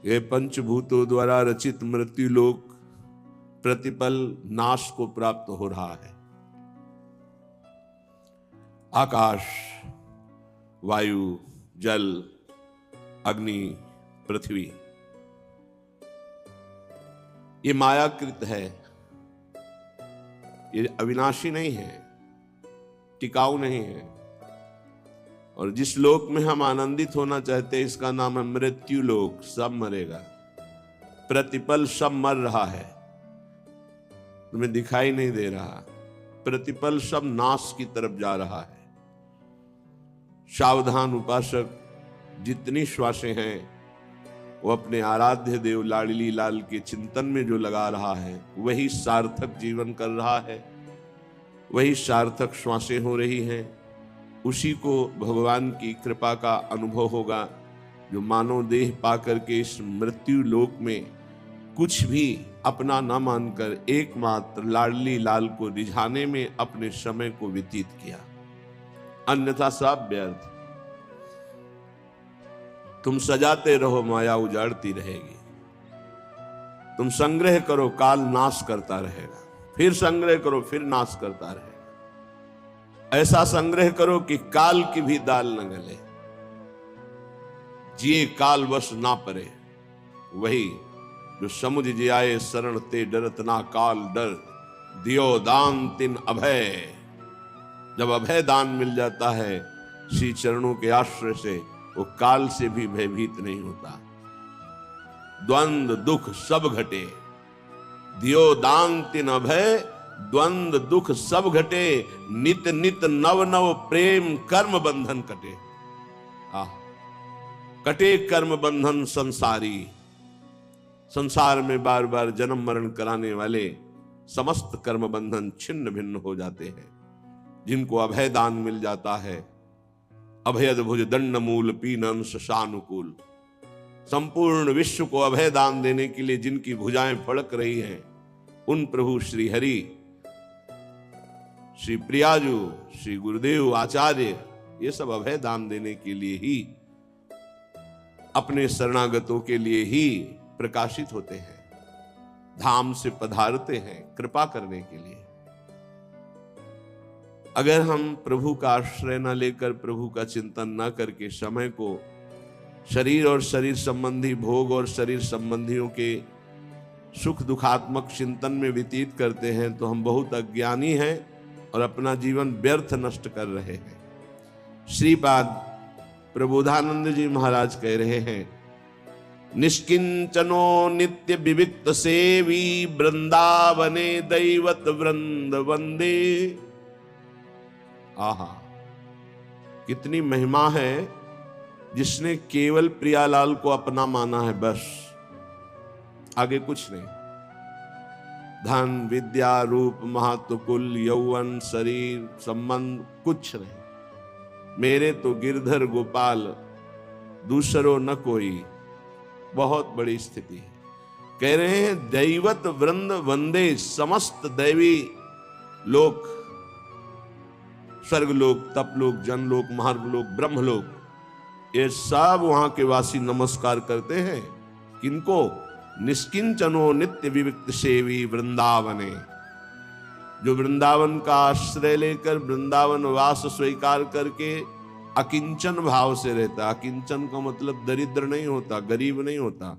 ये पंचभूतों द्वारा रचित मृत्यु लोक प्रतिपल नाश को प्राप्त हो रहा है। आकाश, वायु, जल, अग्नि, पृथ्वी ये मायाकृत है, ये अविनाशी नहीं है, टिकाऊ नहीं है। और जिस लोक में हम आनंदित होना चाहते हैं इसका नाम है मृत्यु लोक। सब मरेगा, प्रतिपल सब मर रहा है, तुम्हें दिखाई नहीं दे रहा। प्रतिपल सब नाश की तरफ जा रहा है। सावधान उपासक जितनी श्वासें हैं वो अपने आराध्य देव लाडली लाल के चिंतन में जो लगा रहा है वही सार्थक जीवन कर रहा है, वही सार्थक श्वासें हो रही हैं। उसी को भगवान की कृपा का अनुभव होगा जो मानव देह पाकर के इस मृत्यु लोक में कुछ भी अपना न मानकर एकमात्र लाडली लाल को रिझाने में अपने समय को व्यतीत किया, अन्यथा सब व्यर्थ। तुम सजाते रहो, माया उजाड़ती रहेगी। तुम संग्रह करो, काल नाश करता रहेगा। फिर संग्रह करो, फिर नाश करता रहेगा। ऐसा संग्रह करो कि काल की भी दाल न गले, जिए काल वश ना परे। वही जो समुझ जियाए शरण ते डरत ना काल डर, दियो दान तिन अभय। जब अभय दान मिल जाता है श्री चरणों के आश्रय से, वो काल से भी भयभीत नहीं होता। द्वंद दुख सब घटे, दियो दान तिन अभय। द्वंद दुख सब घटे, नित नित नव नव प्रेम कर्म बंधन कटे। कटे कर्म बंधन संसारी। संसार में बार बार जन्म मरण कराने वाले समस्त कर्म बंधन छिन्न भिन्न हो जाते हैं जिनको अभय दान मिल जाता है। अभयद भुज दंड मूल पीनन शशानुकूल। संपूर्ण विश्व को अभय दान देने के लिए जिनकी भुजाएं फड़क रही हैं उन प्रभु श्री हरि, श्री प्रियाजू, श्री गुरुदेव आचार्य, ये सब अभय दान देने के लिए ही, अपने शरणागतों के लिए ही प्रकाशित होते हैं, धाम से पधारते हैं कृपा करने के लिए। अगर हम प्रभु का आश्रय न लेकर, प्रभु का चिंतन न करके समय को शरीर और शरीर संबंधी भोग और शरीर संबंधियों के सुख दुखात्मक चिंतन में व्यतीत करते हैं तो हम बहुत अज्ञानी हैं और अपना जीवन व्यर्थ नष्ट कर रहे हैं। श्रीपाद प्रबोधानंद जी महाराज कह रहे हैं, निष्किंचनो नित्य विविक्त सेवी, वृंदावने दैवत वृंद वंदे। आहा, कितनी महिमा है जिसने केवल प्रियालाल को अपना माना है, बस आगे कुछ नहीं। धन विद्या रूप महत्व कुल यौवन शरीर संबंध कुछ नहीं। मेरे तो गिरधर गोपाल, दूसरो न कोई। बहुत बड़ी स्थिति है। कह रहे हैं दैवत वृंद वंदे। समस्त दैवी लोक, स्वर्गलोक, तपलोक, जनलोक, महार्गलोक, ब्रह्मलोक, ये सब वहां के वासी नमस्कार करते हैं। किनको? निष्किंचनो नित्य विविक्त सेवी वृंदावने। जो वृंदावन का आश्रय लेकर वृंदावन वास स्वीकार करके अकिंचन भाव से रहता। अकिंचन का मतलब दरिद्र नहीं होता, गरीब नहीं होता।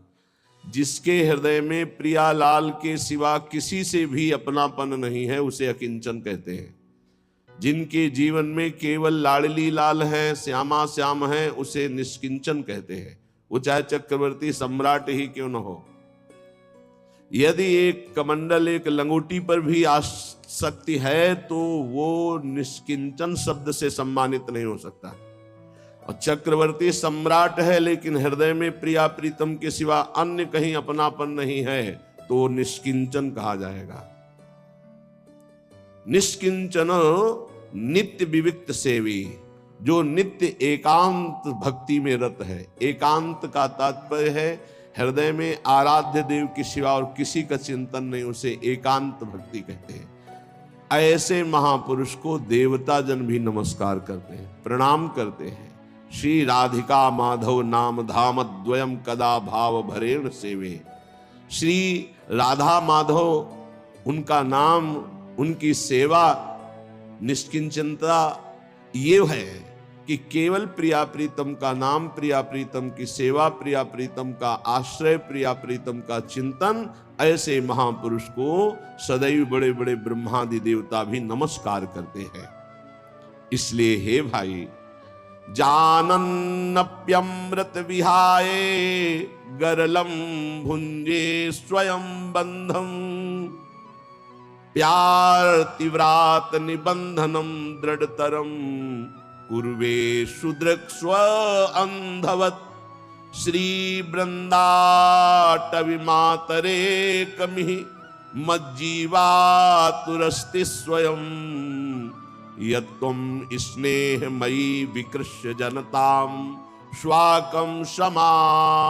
जिसके हृदय में प्रियालाल के सिवा किसी से भी अपनापन नहीं है उसे अकिंचन कहते हैं। जिनके जीवन में केवल लाडली लाल है, श्यामा श्याम है, उसे निष्किंचन कहते हैं। वो चाहे चक्रवर्ती सम्राट ही क्यों न हो। यदि एक कमंडल एक लंगोटी पर भी आसक्ति है तो वो निष्किंचन शब्द से सम्मानित नहीं हो सकता। और चक्रवर्ती सम्राट है लेकिन हृदय में प्रिया प्रीतम के सिवा अन्य कहीं अपनापन नहीं है तो निष्किंचन कहा जाएगा। निष्किंचन नित्य विविक्त सेवी, जो नित्य एकांत भक्ति में रत है। एकांत का तात्पर्य है हृदय में आराध्य देव के सिवा और किसी का चिंतन नहीं, उसे एकांत भक्ति कहते हैं। ऐसे महापुरुष को देवता जन भी नमस्कार करते हैं, प्रणाम करते हैं। श्री राधिका माधव नाम धाम द्वयम कदा भाव भरेण सेवे। श्री राधा माधव उनका नाम, उनकी सेवा, निष्किंचनता ये है कि केवल प्रिया प्रीतम का नाम, प्रिया प्रीतम की सेवा, प्रिया प्रीतम का आश्रय, प्रिया प्रीतम का चिंतन, ऐसे महापुरुष को सदैव बड़े बड़े ब्रह्मादि देवता भी नमस्कार करते हैं। इसलिए हे भाई, जानन्नप्यमृत विहाय गरलम भुंजे स्वयं बंधम, प्यार तिव्रात निबंधनम दृढ़तरम कुर्वे सुदृक् स्व अंधवत। श्री वृंदाटवि मातरे कमि मज्जीवातुरस्ति स्वयं, यत्त्वं स्नेहमयी विकृष्य जनतां स्वाकं समानेष्यसि।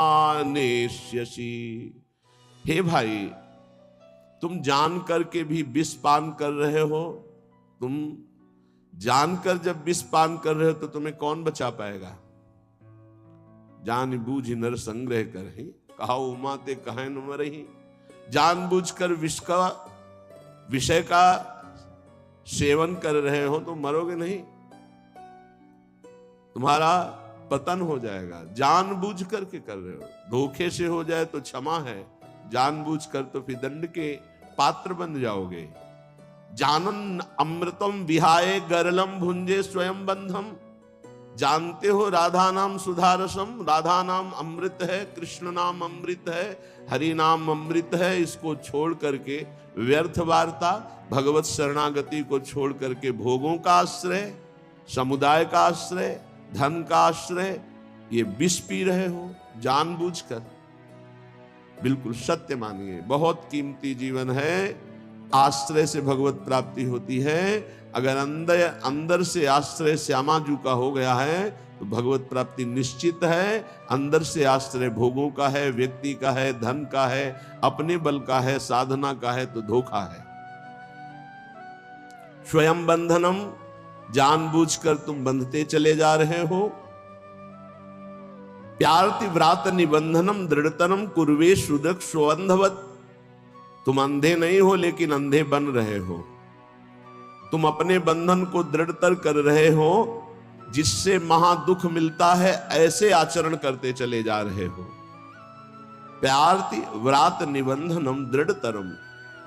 हे भाई, तुम जान करके भी विष पान कर रहे हो। तुम जानकर जब विष पान कर रहे हो तो तुम्हें कौन बचा पाएगा। जान बूझ नर संग्रह कर ही, कहा उमा ते कहे न मरही। जानबूझकर विषय का सेवन कर रहे हो तो मरोगे नहीं, तुम्हारा पतन हो जाएगा। जानबूझ करके कर रहे हो, धोखे से हो जाए तो क्षमा है, जानबूझकर तो फिर दंड के पात्र बन जाओगे। जानन अमृतम विहाय गरलम भुंजे स्वयं बंधम। जानते हो राधा नाम सुधारसम, राधा नाम अमृत है, कृष्ण नाम अमृत है, हरि नाम अमृत है। इसको छोड़ करके व्यर्थ वार्ता, भगवत शरणागति को छोड़ करके भोगों का आश्रय, समुदाय का आश्रय, धन का आश्रय, ये विष पी रहे हो जानबूझकर। बिल्कुल सत्य मानिए, बहुत कीमती जीवन है। आश्रय से भगवत प्राप्ति होती है। अगर अंदर से आश्रय श्यामाजू का हो गया है तो भगवत प्राप्ति निश्चित है। अंदर से आश्रय भोगों का है, व्यक्ति का है, धन का है, अपने बल का है, साधना का है तो धोखा है। स्वयं बंधनम, जानबूझकर तुम बंधते चले जा रहे हो। प्यारति व्रात निबंधनम दृढ़तरम कुर्वे सुदृक् स्वंधवत। तुम अंधे नहीं हो लेकिन अंधे बन रहे हो। तुम अपने बंधन को दृढ़तर कर रहे हो, जिससे महादुख मिलता है, ऐसे आचरण करते चले जा रहे हो। प्यारति व्रात निबंधनम दृढ़तरम।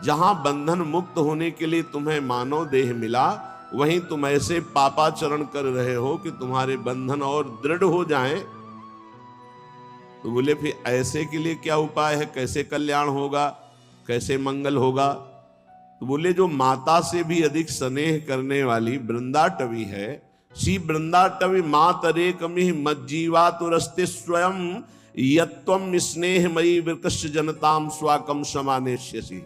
जहां बंधन मुक्त होने के लिए तुम्हें मानव देह मिला, वहीं तुम ऐसे पापाचरण कर रहे हो कि तुम्हारे बंधन और दृढ़ हो जाएं। तो बोले फिर ऐसे के लिए क्या उपाय है, कैसे कल्याण होगा, कैसे मंगल होगा। तो बोले जो माता से भी अधिक स्नेह करने वाली वृंदाटवी है, श्री वृंदाटवी मातरे कमि मज्जीवा तुरस्ते स्वयं, यत्त्वं स्नेहमयी विकृष्य जनताम स्वाकम समानेष्यसि।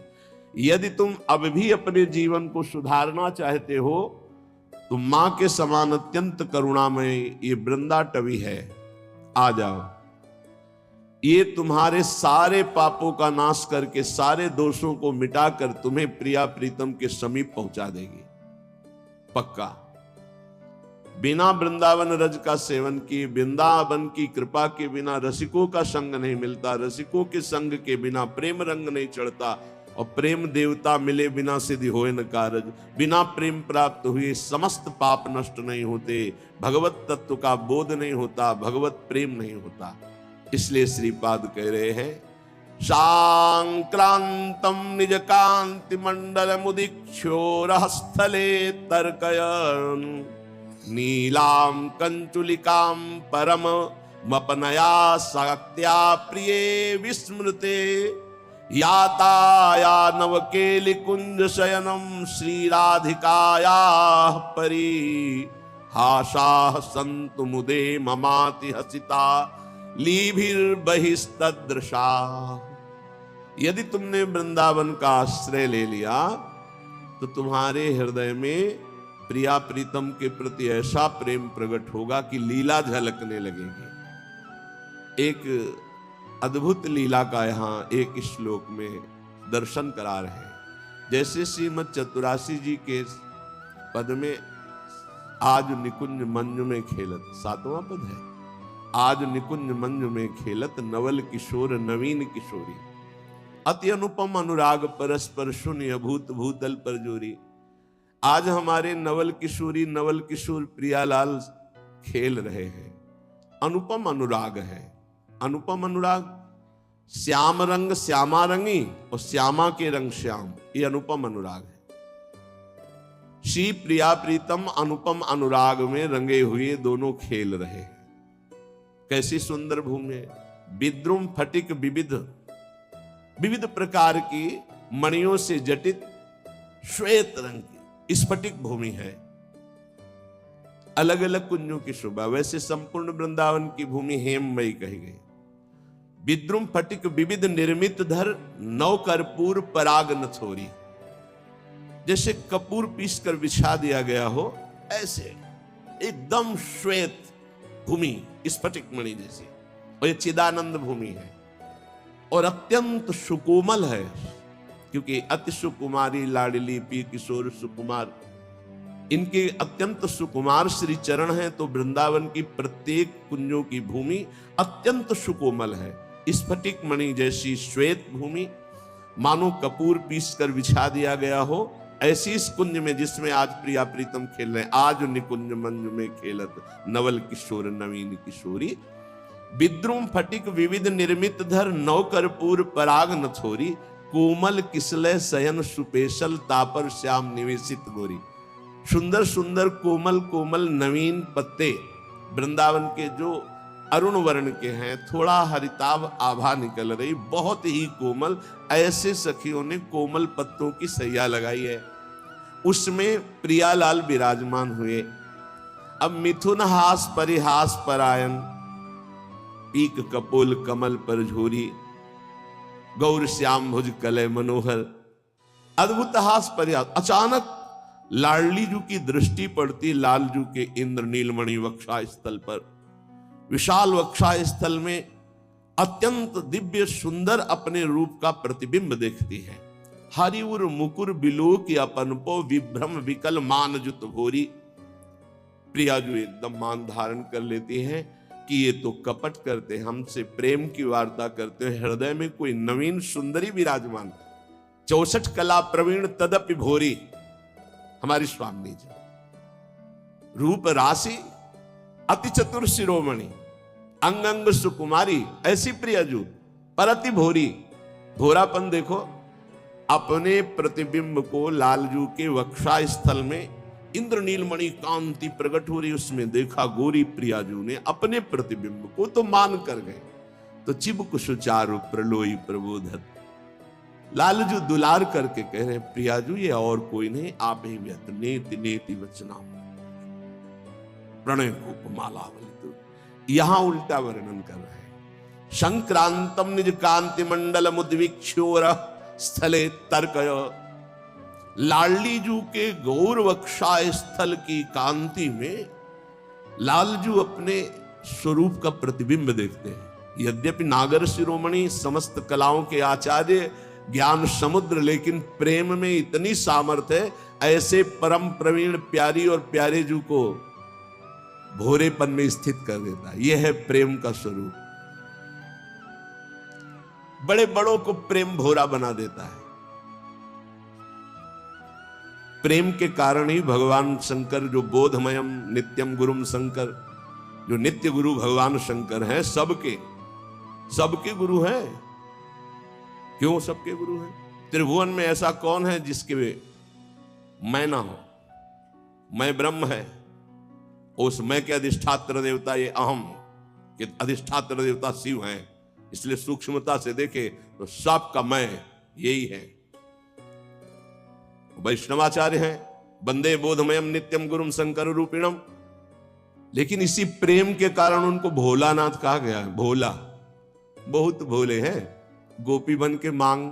यदि तुम अब भी अपने जीवन को सुधारना चाहते हो तो मां के समान अत्यंत करुणामय ये वृंदाटवी है, आ जाओ। ये तुम्हारे सारे पापों का नाश करके, सारे दोषों को मिटाकर तुम्हें प्रिया प्रीतम के समीप पहुंचा देगी, पक्का। बिना वृंदावन रज का सेवन किए, वृंदावन की कृपा के बिना रसिकों का संग नहीं मिलता, रसिकों के संग के बिना प्रेम रंग नहीं चढ़ता, और प्रेम देवता मिले बिना सिद्धि होए न कारज। बिना प्रेम प्राप्त हुए समस्त पाप नष्ट नहीं होते, भगवत तत्व का बोध नहीं होता, भगवत प्रेम नहीं होता। इसलिए श्रीपाद कह रहे हैं, सांक्रांतम निज कांति मंडल मुदीक्षोरस्थले तर्कयन्, नीलाम कंचुलिकाम परम मपनया शक्त्या प्रिये विस्मृते, याताया नवकेलि कुंज शयनम श्रीराधिकाया परी, हासाः सन्तु मुदे ममाति हसिता लीभिर्बहिस्तदृशा। यदि तुमने वृंदावन का आश्रय ले लिया तो तुम्हारे हृदय में प्रिया प्रीतम के प्रति ऐसा प्रेम प्रकट होगा कि लीला झलकने लगेगी। एक अद्भुत लीला का यहाँ एक श्लोक में दर्शन करा रहे हैं। जैसे श्रीमद् चतुरासी जी के पद में आज निकुंज मंज में खेलत, 7वां पद है। आज निकुंज मंज में खेलत नवल किशोर नवीन किशोरी, अति अनुपम अनुराग परस्पर शून्य अभूत भूतल पर जोरी। आज हमारे नवल किशोर प्रियालाल खेल रहे हैं। अनुपम अनुराग है। अनुपम अनुराग, श्याम रंग श्यामा रंगी और श्यामा के रंग श्याम, ये अनुपम अनुराग है। श्री प्रिया प्रीतम अनुपम अनुराग में रंगे हुए दोनों खेल रहे हैं। कैसी सुंदर भूमि है। विद्रुम फटिक विविध, विविध प्रकार की मणियों से जटित श्वेत रंग की स्फटिक भूमि है। अलग अलग कुंजों की शोभा। वैसे संपूर्ण वृंदावन की भूमि हेममयी कही गई। विद्रुम फटिक विविध निर्मित धर नव कर्पूर पराग नथोरी, जैसे कपूर पीसकर बिछा दिया गया हो, ऐसे एकदम श्वेत भूमि स्फटिक मणि जैसी। और ये चिदानंद भूमि है और अत्यंत सुकोमल है, क्योंकि अति सुकुमारी लाडली पी किशोर सुकुमार, इनके अत्यंत सुकुमार श्री चरण हैं। तो वृंदावन की प्रत्येक कुंजों की भूमि अत्यंत सुकोमल है। स्फटिक मणि जैसी श्वेत भूमि, मानो कपूर पीस कर बिछा दिया गया हो, ऐसी इस कुंज में जिसमें आज प्रिया प्रीतम खेल रहे हैं। आज निकुंज मंज में खेलत नवल किशोर नवीन किशोरी, विद्रुम फटिक विविध निर्मित धर नव कर्पूर पराग नथोरी, कोमल किसलय शयन सुपेशल तापर श्याम निवेशित गोरी। सुंदर सुंदर कोमल कोमल नवीन पत्ते वृंदावन के जो अरुण वर्ण के हैं, थोड़ा हरिताभ आभा निकल रही, बहुत ही कोमल, ऐसे सखियों ने कोमल पत्तों की सैया लगाई है। उसमें प्रियालाल विराजमान हुए। अब मिथुन हास परिहास परायण, पीक कपोल कमल पर झोरी, गौर श्याम भुज कलय मनोहर, अद्भुत हास परिहास। अचानक लाडली जू की दृष्टि पड़ती लालजू के इंद्र नीलमणि वक्षा स्थल पर। विशाल वक्षा स्थल में अत्यंत दिव्य सुंदर अपने रूप का प्रतिबिंब देखती है। हरिउर मुकुर बिलोक अपन पो विभ्रम विकल मान जुत भोरी। प्रिया जो एकदम मान धारण कर लेती हैं कि ये तो कपट करते, हमसे प्रेम की वार्ता करते हैं। हृदय में कोई नवीन सुंदरी विराजमान, 64 कला प्रवीण तदपि भोरी, हमारी स्वामी जी। रूप राशि अति चतुर शिरोमणि, अंग अंग सुकुमारी, ऐसी प्रियाजू पर अति भोरी। भोरापन देखो, अपने प्रतिबिंब को लालजू के वक्षा स्थल में इंद्र नीलमणि कांति प्रकट हो रही, उसमें देखा गोरी प्रियाजू ने अपने प्रतिबिंब को तो मान कर गए। तो चिबुक सुचारु प्रलोई प्रबोधत, लालजू दुलार करके कह रहे प्रियाजू ये और कोई नहीं, आप ही व्यत नेति नेति वचना प्रणय को मालावलित। यहां उल्टा वर्णन कर रहे हैं। संक्रांतम निज कांति मंडल मुद्विक्षोर स्थले तर्कय, लाडली जू के गौर वक्षा स्थल की कांति में लालजू अपने स्वरूप का प्रतिबिंब देखते हैं। यद्यपि नागर शिरोमणि, समस्त कलाओं के आचार्य, ज्ञान समुद्र, लेकिन प्रेम में इतनी सामर्थ्य है, ऐसे परम प्रवीण प्यारी और प्यारे जू को भोरेपन में स्थित कर देता है। यह है प्रेम का स्वरूप। बड़े बड़ों को प्रेम भोरा बना देता है। प्रेम के कारण ही भगवान शंकर जो बोधमयम नित्यम गुरुम शंकर, जो नित्य गुरु भगवान शंकर हैं, सबके गुरु हैं। क्यों सबके गुरु हैं? त्रिभुवन में ऐसा कौन है जिसके मैं ना हो? मैं ब्रह्म है, उस मैं के अधिष्ठात्र देवता ये अहम के अधिष्ठात्र देवता शिव हैं। इसलिए सूक्ष्मता से देखे तो सबका मैं यही है। वैष्णवाचार्य हैं, वंदे बोधमयम नित्यम गुरुम शंकर रूपिणम। लेकिन इसी प्रेम के कारण उनको भोलानाथ कहा गया है। भोला, बहुत भोले हैं। गोपी बन के मांग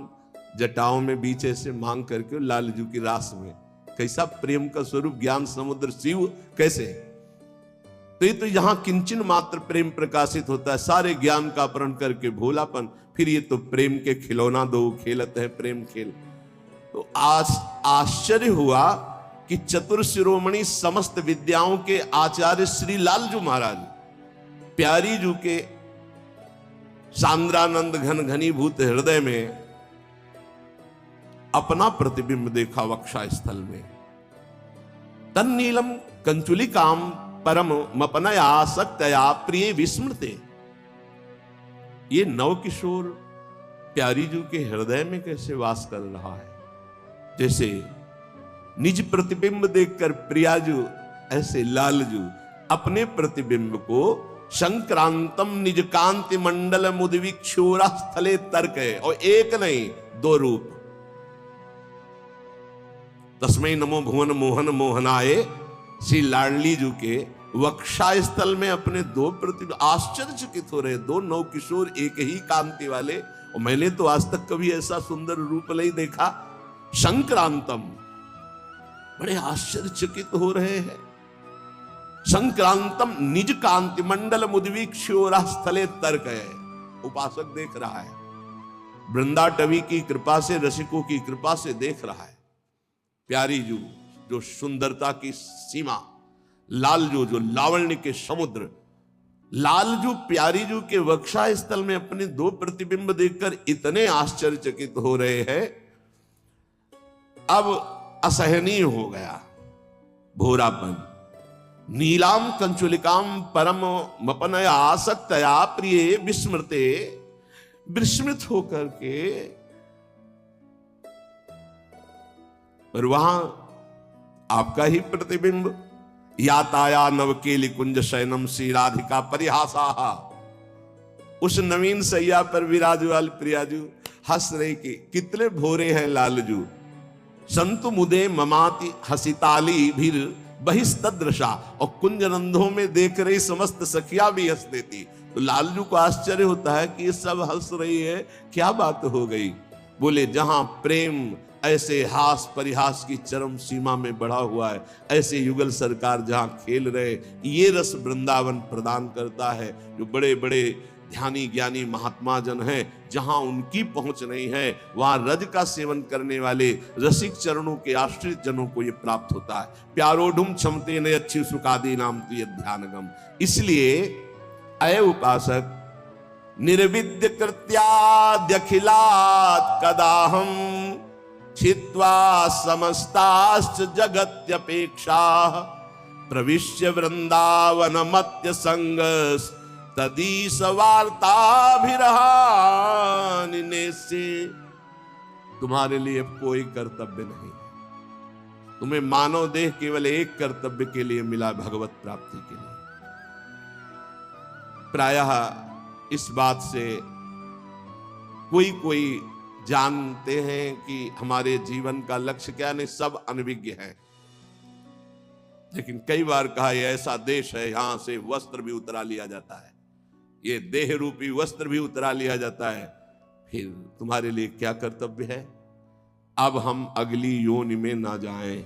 जटाओं में बीच ऐसे मांग करके लालजू की रास में, कैसा प्रेम का स्वरूप, ज्ञान समुद्र शिव कैसे। तो ये तो यहां किंचन मात्र प्रेम प्रकाशित होता है, सारे ज्ञान का अपहरण करके भोलापन। फिर ये तो प्रेम के खिलौना दो खेलत है प्रेम खेल। तो आज आश्चर्य हुआ कि चतुर शिरोमणि समस्त विद्याओं के आचार्य श्री लालजू महाराज प्यारी जू के सांद्रानंद घन घनीभूत हृदय में अपना प्रतिबिंब देखा वक्षा स्थल में। तन्नीलम कंचुलिकाम परम मपनया सक्तया प्रिय विस्मृते। ये नव किशोर प्यारी जू के हृदय में कैसे वास कर रहा है? जैसे निज प्रतिबिंब देखकर प्रियाजू, ऐसे लालजू अपने प्रतिबिंब को संक्रांतम निज कांति मंडल मुदविक्षोरा स्थले तर्क है, और एक नहीं दो रूप। तस्मै नमो भुवन मोहन मोहनाए श्री लाडली जू के वक्षा स्थल में अपने दो प्रतिबिंब आश्चर्यचकित हो रहे, दो नव किशोर एक ही कांति वाले। और मैंने तो आज तक कभी ऐसा सुंदर रूप नहीं देखा। संक्रांतम, बड़े आश्चर्यचकित हो रहे हैं। संक्रांतम निज कांति मंडल मुद्वीक्षोरा स्थले तर्क है, उपासक देख रहा है। वृंदाटवी की कृपा से, रसिकों की कृपा से देख रहा है। प्यारी जू जो सुंदरता की सीमा, लालजू जो लावण्य के समुद्र, लालजू प्यारी जू के वक्षा स्थल में अपने दो प्रतिबिंब देखकर इतने आश्चर्यचकित हो रहे हैं। अब असहनीय हो गया भोरापन। नीलाम कंचुलिकाम परम मपनया आसक्तया प्रिय विस्मृते, विस्मृत होकर के। और वहां आपका ही प्रतिबिंब, याताया नवकेली कुंज शयनम श्री राधिका परिहासा। उस नवीन सैया पर विराज वाली प्रियाजू हंस रही कि कितने भोरे हैं लालजू। संतु मुदे ममाति हसिताली भीर बहिस्तदृशा, और कुंजनंदों में देख रही समस्त सखिया भी हंस देती। तो लालजू को आश्चर्य होता है कि ये सब हंस रही है, क्या बात हो गई? बोले जहां प्रेम ऐसे हास परिहास की चरम सीमा में बढ़ा हुआ है, ऐसे युगल सरकार जहां खेल रहे, ये रस वृंदावन प्रदान करता है। जो बड़े बड़े ध्यानी ज्ञानी महात्मा जन हैं, जहां उनकी पहुंच नहीं है, वहां रज का सेवन करने वाले रसिक चरणों के आश्रित जनों को यह प्राप्त होता है। प्यारोढुम क्षमते ने अच्छी सुखादी नाम तुय ध्यानगम। इसलिए अय उपासक, निर्विद्य कृत्याद्यखिलात् कदाहम छित्वा समस्ताश्च जगत्यपेक्षा प्रविश्य वृंदावन मत्य संगस तदीस वार्ताभिरहानिने से। तुम्हारे लिए अब कोई कर्तव्य नहीं। तुम्हें मानव देह केवल एक कर्तव्य के लिए मिला, भगवत प्राप्ति के लिए। प्रायः इस बात से कोई जानते हैं कि हमारे जीवन का लक्ष्य क्या, नहीं सब अनभिज्ञ हैं। लेकिन कई बार कहा यह ऐसा देश है, यहां से वस्त्र भी उतरा लिया जाता है, ये देह रूपी वस्त्र भी उतरा लिया जाता है। फिर तुम्हारे लिए क्या कर्तव्य है? अब हम अगली योनि में ना जाएं।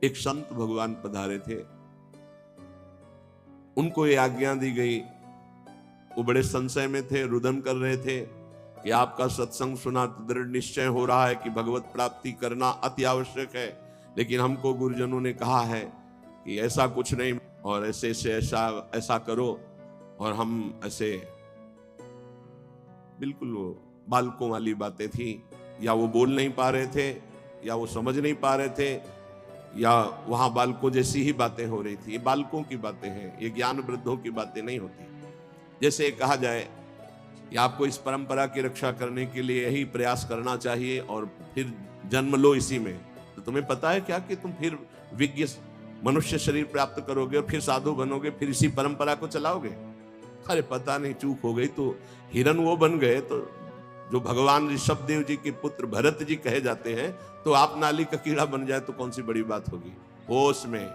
एक संत भगवान पधारे थे, उनको ये आज्ञा दी गई। वो बड़े संशय में थे, रुदन कर रहे थे कि आपका सत्संग सुना तो दृढ़ निश्चय हो रहा है कि भगवत प्राप्ति करना अति आवश्यक है, लेकिन हमको गुरुजनों ने कहा है कि ऐसा कुछ नहीं, और ऐसे ऐसा करो। और हम ऐसे बिल्कुल वो बालकों वाली बातें थी, या वो बोल नहीं पा रहे थे, या वो समझ नहीं पा रहे थे, या वहां बालकों जैसी ही बातें हो रही थी। ये बालकों की बातें हैं, ये ज्ञान वृद्धों की बातें नहीं होती। जैसे कहा जाए कि आपको इस परंपरा की रक्षा करने के लिए यही प्रयास करना चाहिए और फिर जन्म लो इसी में, तो तुम्हें पता है क्या कि तुम फिर विज्ञ मनुष्य शरीर प्राप्त करोगे और फिर साधु बनोगे, फिर इसी परंपरा को चलाओगे? अरे पता नहीं, चूक हो गई। तो हिरन वो बन गए, तो जो भगवान ऋषभदेव जी के पुत्र भरत जी कहे जाते हैं, तो आप नाली का कीड़ा बन जाए तो कौन सी बड़ी बात होगी? होश में।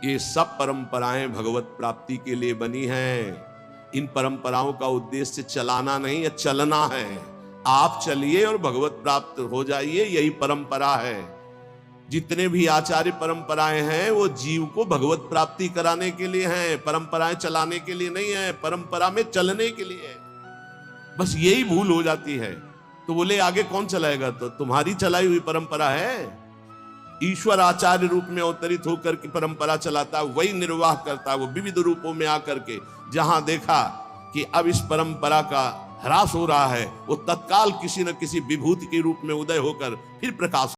ये सब परंपराएं भगवत प्राप्ति के लिए बनी हैं। इन परंपराओं का उद्देश्य चलाना नहीं है, चलना है। आप चलिए और भगवत प्राप्त हो जाइए, यही परंपरा है। जितने भी आचार्य परंपराएं हैं वो जीव को भगवत प्राप्ति कराने के लिए हैं, परंपराएं चलाने के लिए नहीं है, परंपरा में चलने के लिए है। बस यही भूल हो जाती है। तो बोले आगे कौन चलाएगा? तो तुम्हारी चलाई हुई परंपरा है, ईश्वर आचार्य रूप में अवतरित होकर की परंपरा चलाता, वही निर्वाह करता। वो विविध रूपों में आकर के जहां देखा कि अब इस परंपरा का ह्रास हो रहा है, वो तत्काल किसी न किसी विभूति के रूप में उदय होकर फिर प्रकाश